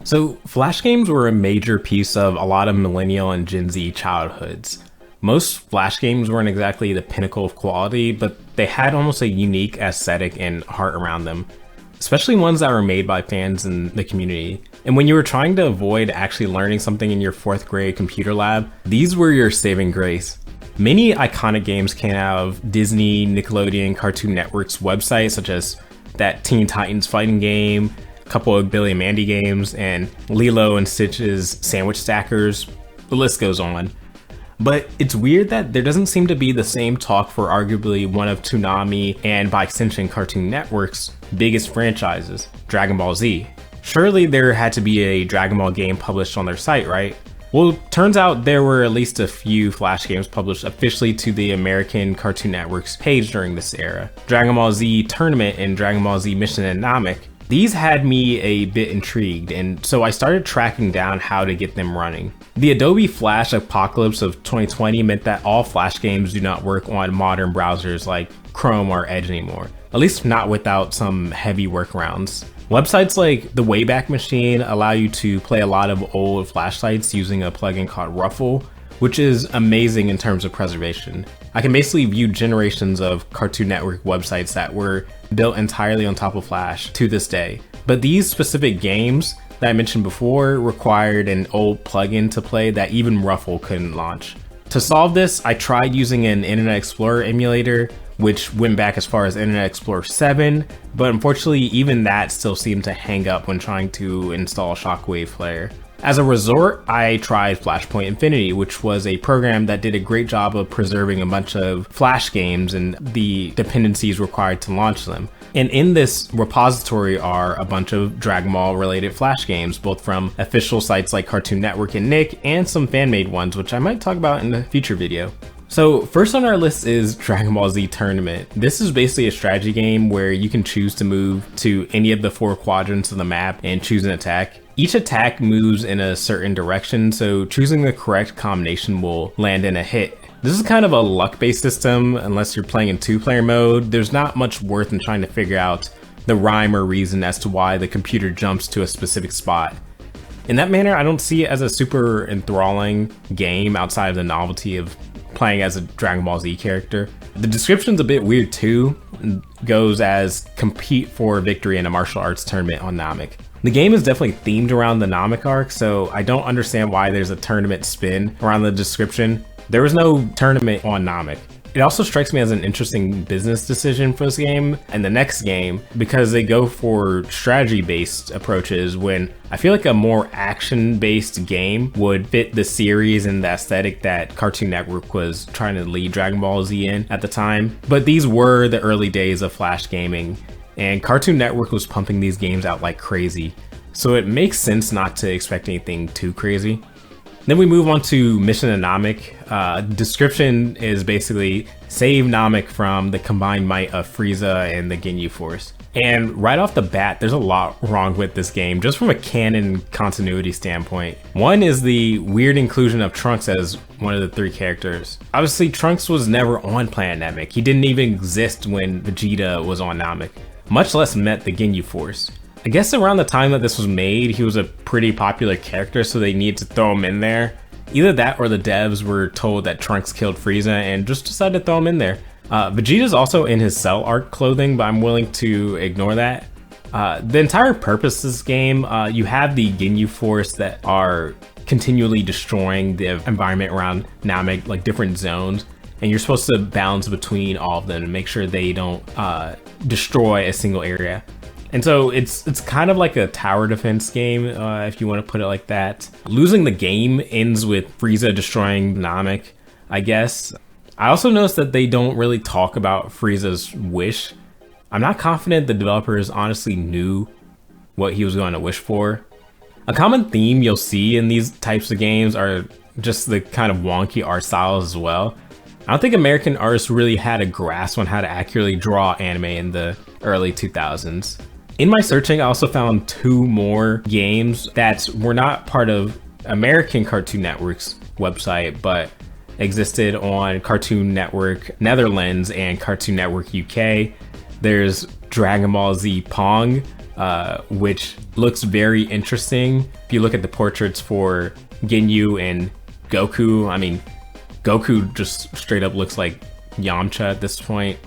So, Flash games were a major piece of a lot of millennial and Gen Z childhoods. Most Flash games weren't exactly the pinnacle of quality, but they had almost a unique aesthetic and heart around them, especially ones that were made by fans in the community. And when you were trying to avoid actually learning something in your 4th grade computer lab, these were your saving grace. Many iconic games came out of Disney, Nickelodeon, Cartoon Network's websites, such as that Teen Titans fighting game, a couple of Billy and Mandy games, and Lilo and Stitch's Sandwich Stackers. The list goes on. But it's weird that there doesn't seem to be the same talk for arguably one of Toonami and by extension Cartoon Network's biggest franchises, Dragon Ball Z. Surely there had to be a Dragon Ball game published on their site, right? Well, turns out there were at least a few Flash games published officially to the American Cartoon Network's page during this era. Dragon Ball Z Tournament and Dragon Ball Z Mission and Namek. These had me a bit intrigued, and so I started tracking down how to get them running. The Adobe Flash apocalypse of 2020 meant that all Flash games do not work on modern browsers like Chrome or Edge anymore, at least not without some heavy workarounds. Websites like the Wayback Machine allow you to play a lot of old Flash sites using a plugin called Ruffle, which is amazing in terms of preservation. I can basically view generations of Cartoon Network websites that were built entirely on top of Flash to this day. But these specific games that I mentioned before required an old plugin to play that even Ruffle couldn't launch. To solve this, I tried using an Internet Explorer emulator, which went back as far as Internet Explorer 7, but unfortunately even that still seemed to hang up when trying to install Shockwave Player. As a resort, I tried Flashpoint Infinity, which was a program that did a great job of preserving a bunch of Flash games and the dependencies required to launch them. And in this repository are a bunch of Dragon Ball related Flash games, both from official sites like Cartoon Network and Nick, and some fan-made ones, which I might talk about in a future video. So first on our list is Dragon Ball Z Tournament. This is basically a strategy game where you can choose to move to any of the 4 quadrants of the map and choose an attack. Each attack moves in a certain direction, so choosing the correct combination will land in a hit. This is kind of a luck-based system. Unless you're playing in 2-player mode, there's not much worth in trying to figure out the rhyme or reason as to why the computer jumps to a specific spot. In that manner, I don't see it as a super enthralling game outside of the novelty of playing as a Dragon Ball Z character. The description's a bit weird too. It goes as compete for victory in a martial arts tournament on Namek. The game is definitely themed around the Namek arc, so I don't understand why there's a tournament spin around the description. There was no tournament on Namek. It also strikes me as an interesting business decision for this game and the next game because they go for strategy-based approaches when I feel like a more action-based game would fit the series and the aesthetic that Cartoon Network was trying to lead Dragon Ball Z in at the time. But these were the early days of Flash gaming, and Cartoon Network was pumping these games out like crazy, so it makes sense not to expect anything too crazy. Then we move on to Mission and Namek. Description is basically save Namek from the combined might of Frieza and the Ginyu Force. And right off the bat, there's a lot wrong with this game, just from a canon continuity standpoint. One is the weird inclusion of Trunks as one of the 3 characters. Obviously, Trunks was never on Planet Namek. He didn't even exist when Vegeta was on Namek, much less met the Ginyu Force. I guess around the time that this was made, he was a pretty popular character, so they needed to throw him in there. Either that or the devs were told that Trunks killed Frieza and just decided to throw him in there. Vegeta's also in his Cell Arc clothing, but I'm willing to ignore that. The entire purpose of this game, you have the Ginyu Force that are continually destroying the environment around Namek, like different zones, and you're supposed to balance between all of them and make sure they don't destroy a single area. And so it's kind of like a tower defense game, if you want to put it like that. Losing the game ends with Frieza destroying Namek, I guess. I also noticed that they don't really talk about Frieza's wish. I'm not confident the developers honestly knew what he was going to wish for. A common theme you'll see in these types of games are just the kind of wonky art styles as well. I don't think American artists really had a grasp on how to accurately draw anime in the early 2000s. In my searching, I also found 2 more games that were not part of American Cartoon Network's website, but existed on Cartoon Network Netherlands and Cartoon Network UK. There's Dragon Ball Z Pong, which looks very interesting. If you look at the portraits for Ginyu and Goku, I mean, Goku just straight up looks like Yamcha at this point.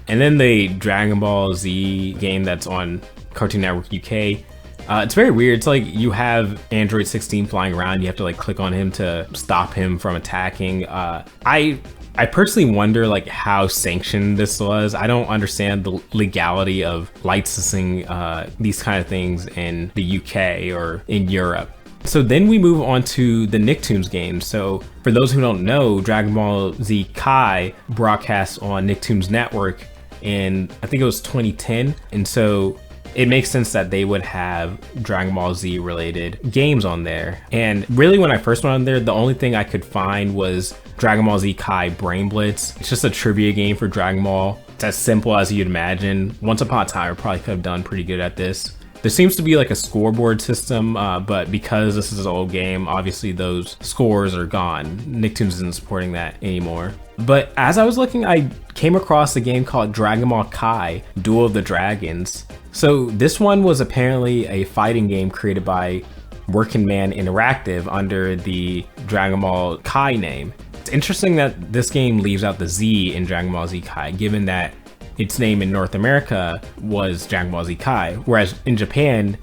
And then the Dragon Ball Z game that's on Cartoon Network UK. It's very weird. It's like you have Android 16 flying around. You have to like click on him to stop him from attacking. I personally wonder like how sanctioned this was. I don't understand the legality of licensing these kind of things in the UK or in Europe. So then we move on to the Nicktoons games. So for those who don't know, Dragon Ball Z Kai broadcast on Nicktoons Network in, I think it was 2010. And so it makes sense that they would have Dragon Ball Z related games on there. And really when I first went on there, the only thing I could find was Dragon Ball Z Kai Brain Blitz. It's just a trivia game for Dragon Ball. It's as simple as you'd imagine. Once upon a time, I probably could have done pretty good at this. There seems to be like a scoreboard system, but because this is an old game, obviously those scores are gone. Nicktoons isn't supporting that anymore. But as I was looking, I came across a game called Dragon Ball Kai, Duel of the Dragons. So this one was apparently a fighting game created by Working Man Interactive under the Dragon Ball Kai name. It's interesting that this game leaves out the Z in Dragon Ball Z Kai, given that its name in North America was Dragon Ball Z Kai, whereas in Japan,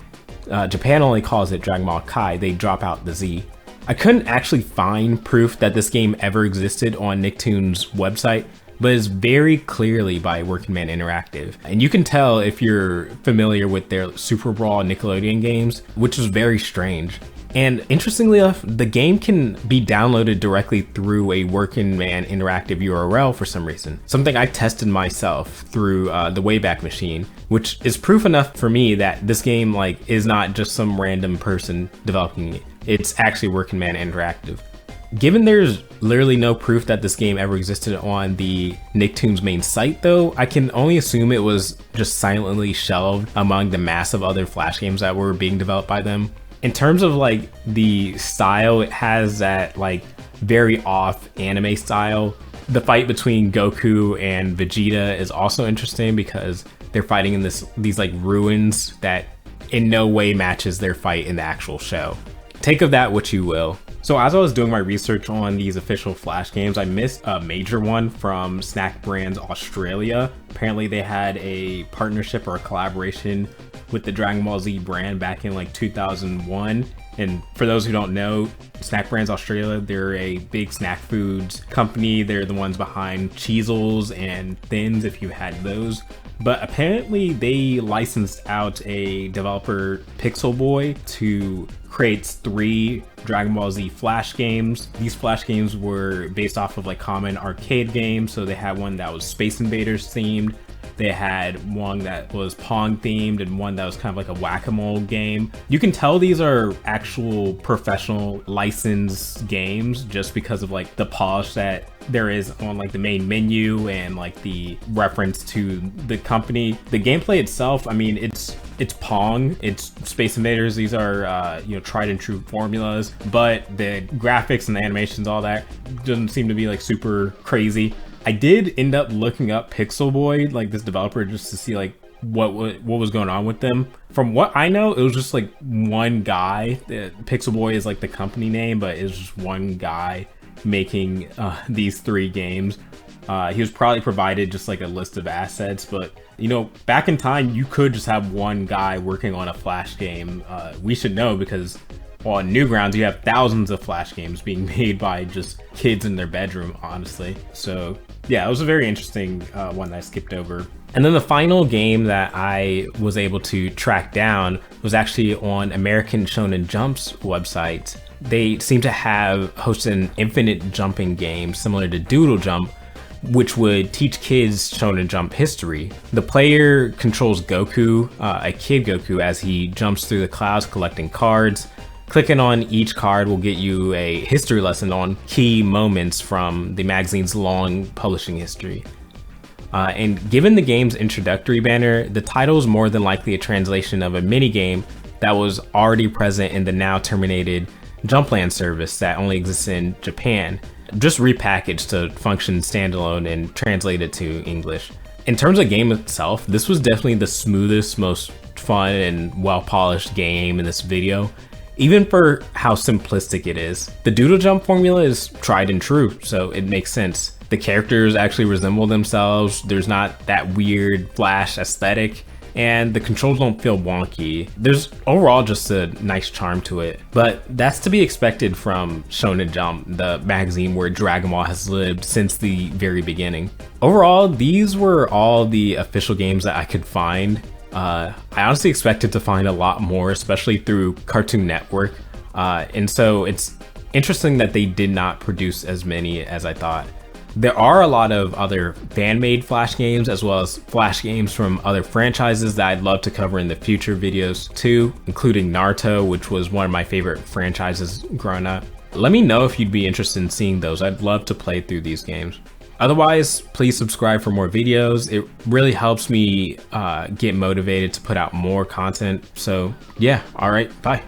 Japan only calls it Dragon Ball Kai. They drop out the Z. I couldn't actually find proof that this game ever existed on Nicktoons' website, but it's very clearly by Working Man Interactive. And you can tell if you're familiar with their Super Brawl Nickelodeon games, which is very strange. And interestingly enough, the game can be downloaded directly through a Working Man Interactive URL for some reason. Something I tested myself through the Wayback Machine, which is proof enough for me that this game like is not just some random person developing it. It's actually Working Man Interactive. Given there's literally no proof that this game ever existed on the Nicktoons main site though, I can only assume it was just silently shelved among the massive other Flash games that were being developed by them. In terms of like the style, it has that like very off anime style. The fight between Goku and Vegeta is also interesting because they're fighting in these like ruins that in no way matches their fight in the actual show. Take of that what you will. So as I was doing my research on these official Flash games, I missed a major one from Snack Brands Australia. Apparently they had a partnership or a collaboration with the Dragon Ball Z brand back in like 2001. And for those who don't know, Snack Brands Australia, they're a big snack foods company. They're the ones behind Cheezels and Thins, if you had those. But apparently they licensed out a developer, Pixel Boy, to create 3 Dragon Ball Z Flash games. These Flash games were based off of like common arcade games. So they had one that was Space Invaders themed. They had one that was Pong themed and one that was kind of like a whack-a-mole game. You can tell these are actual professional licensed games just because of like the polish that there is on like the main menu and like the reference to the company. The gameplay itself, I mean, it's Pong, it's Space Invaders. These are tried and true formulas, but the graphics and the animations, all that doesn't seem to be like super crazy. I did end up looking up Pixel Boy, like this developer, just to see like what was going on with them. From what I know, it was just like one guy. Pixel Boy is like the company name, but it's just one guy making these 3 games. He was probably provided just like a list of assets, but back in time, you could just have one guy working on a Flash game. We should know because on Newgrounds, you have thousands of Flash games being made by just kids in their bedroom, honestly. So yeah, it was a very interesting one that I skipped over. And then the final game that I was able to track down was actually on American Shonen Jump's website. They seem to have hosted an infinite jumping game similar to Doodle Jump, which would teach kids Shonen Jump history. The player controls Goku, a kid Goku, as he jumps through the clouds collecting cards. Clicking on each card will get you a history lesson on key moments from the magazine's long publishing history. And given the game's introductory banner, the title is more than likely a translation of a minigame that was already present in the now terminated Jumpland service that only exists in Japan, just repackaged to function standalone and translated to English. In terms of game itself, this was definitely the smoothest, most fun and well-polished game in this video, even for how simplistic it is. The doodle jump formula is tried and true, so it makes sense. The characters actually resemble themselves, there's not that weird Flash aesthetic, and the controls don't feel wonky. There's overall just a nice charm to it. But that's to be expected from Shonen Jump, the magazine where Dragon Ball has lived since the very beginning. Overall, these were all the official games that I could find. I honestly expected to find a lot more, especially through Cartoon Network. And so it's interesting that they did not produce as many as I thought. There are a lot of other fan-made Flash games, as well as Flash games from other franchises that I'd love to cover in the future videos too, including Naruto, which was one of my favorite franchises growing up. Let me know if you'd be interested in seeing those. I'd love to play through these games. Otherwise, please subscribe for more videos. It really helps me get motivated to put out more content. So yeah, all right, bye.